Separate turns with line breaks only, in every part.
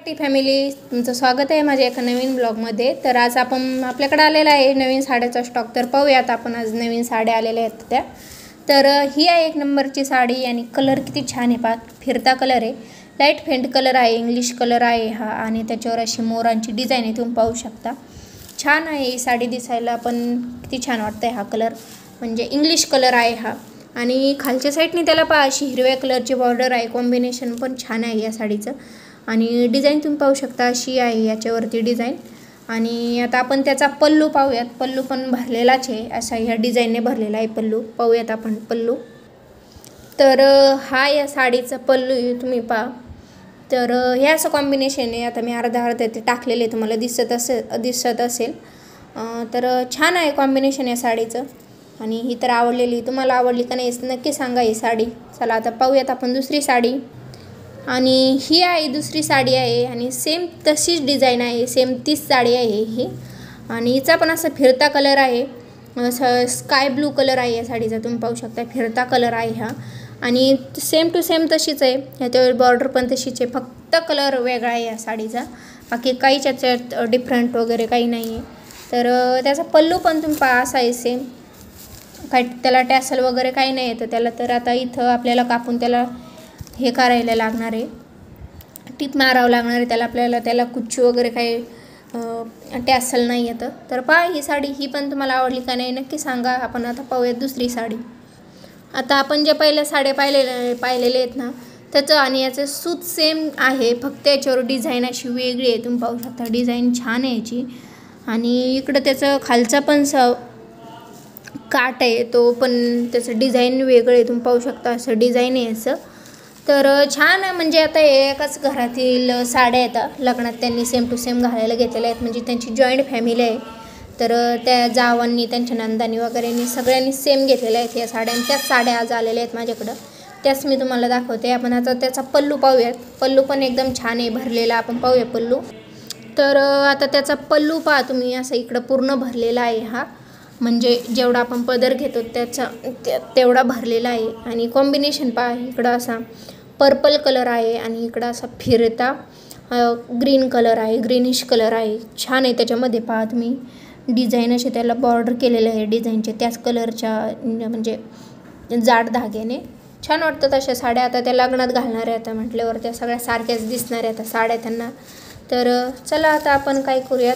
शक्ती family, तुमचं स्वागत आहे माझ्या एका नवीन ब्लॉगमध्ये। तर आज आपण आपल्याकडे आलेला आहे नवीन साड्याचा स्टॉक। तर पाहूयात आपण आज नवीन साड्या आलेल्या आहेत त्या। तर ही आहे 1 नंबरची साडी आणि कलर किती छान आहे, पहा फिरता कलर आहे, लाईट फेंट कलर आहे, इंग्लिश कलर आहे हा आणि त्याच्यावर अशी मोरांची डिझाइन आहे, तुम्ही पाहू शकता। छान आहे ही साडी दिसायला, पण किती छान वाटतंय हा कलर, म्हणजे इंग्लिश कलर आहे हा। आणि खालच्या साईडने त्याला पहा अशी हिरव्या कलरची बॉर्डर आहे, कॉम्बिनेशन पण छान आहे या साडीचं। आणि डिझाइन तुम्ही पाहू शकता अशी आहे याच्यावरती डिझाइन। आणि आता आपण त्याचा पल्लू पाहूयात। पल्लू पण भरलेलाच आहे, असा ह्या डिझाइनने भरलेला आहे पल्लू। पाहूयात आपण पल्लू। तर हा या साडीचा पल्लू आहे, तुम्ही पहा। तर हे असं कॉम्बिनेशन आहे, आता मी अर्धा ते टाकलेले तुम्हाला दिसत असेल। तर छान आहे कॉम्बिनेशन या साडीचं आणि ही तर आवडलेली। तुम्हाला आवडली का नाही नक्की सांगा ही साडी। चला आता पाहूयात आपण दुसरी साडी। आणि ही आहे दुसरी साडी आहे आणि सेम तशीच डिझाइन आहे, सेम तीच साडी आहे ही। आणि हिचा पण असा फिरता कलर आहे, स्काय ब्लू कलर आहे या साडीचा, तुम्ही पाहू शकता फिरता कलर आहे हा। आणि सेम टू सेम तशीच आहे, ह्याच्यावर बॉर्डर पण तशीच आहे, फक्त कलर वेगळा आहे या साडीचा, बाकी काहीच याच्यात डिफरंट वगैरे काही नाही आहे। तर त्याचा पल्लू पण तुम्ही पहा असा आहे सेम, काही त्याला टॅसल वगैरे काही नाही येतं त्याला। तर आता इथं आपल्याला कापून त्याला हे करायला लागणार आहे, टीप मारावं लागणार आहे त्याला, आपल्याला त्याला कुच्चू वगैरे काही टॅसल नाही येतं। तर पहा ही साडी, ही पण तुम्हाला आवडली का नाही नक्की सांगा। आपण आता पाहूयात दुसरी साडी। आता आपण जे पहिल्या साड्या पाहिलेले आहेत ना, त्याचं आणि याचं सूत सेम आहे, फक्त याच्यावर डिझाईन अशी वेगळी आहे, तुम्ही पाहू शकता डिझाईन छान आहे याची। आणि इकडं त्याचं खालचा पण काट आहे, तो पण त्याचं डिझाईन वेगळं आहे, तुम्ही पाहू शकता असं डिझाईन आहे असं। तर छान आहे, म्हणजे आता एकाच घरातील साड्या आहेत, लग्नात त्यांनी सेम टू सेम घालायला घेतलेल्या आहेत, म्हणजे त्यांची जॉईंट फॅमिली आहे। तर त्या जावांनी त्यांच्या नंदांनी वगैरेंनी सगळ्यांनी सेम घेतलेल्या आहेत या साड्या, त्याच साड्या आज आलेल्या आहेत माझ्याकडं, त्याच मी तुम्हाला दाखवते। आपण आता त्याचा पल्लू पाहूयात। पल्लू पण एकदम छान आहे भरलेला, आपण पाहूया पल्लू। तर आता त्याचा पल्लू पहा तुम्ही, असं इकडं पूर्ण भरलेला आहे हा, म्हणजे जेवढा आपण पदर घेतो त्याचा तेवढा भरलेला आहे। आणि कॉम्बिनेशन पहा, इकडं असा पर्पल कलर आहे आणि इकडं असा फिरता ग्रीन कलर आहे, ग्रीनिश कलर आहे, छान आहे। त्याच्यामध्ये पहा तुम्ही डिझाईन असे त्याला बॉर्डर केलेले आहे डिझाईनचे, त्याच कलरच्या म्हणजे जाड धाग्याने, छान वाटतात अशा साड्या। आता त्या लग्नात घालणार आहे आता म्हटल्यावर त्या सगळ्या सारख्याच दिसणार आहे आता साड्या त्यांना। तर चला आता आपण काय करूयात,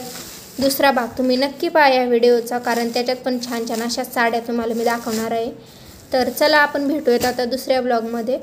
दुसरा भाग तुम्ही नक्की पहा या व्हिडिओचा, कारण त्याच्यात पण छान छान अशा साड्या तुम्हाला मी दाखवणार आहे। तर चला आपण भेटूयात आता दुसऱ्या ब्लॉगमध्ये।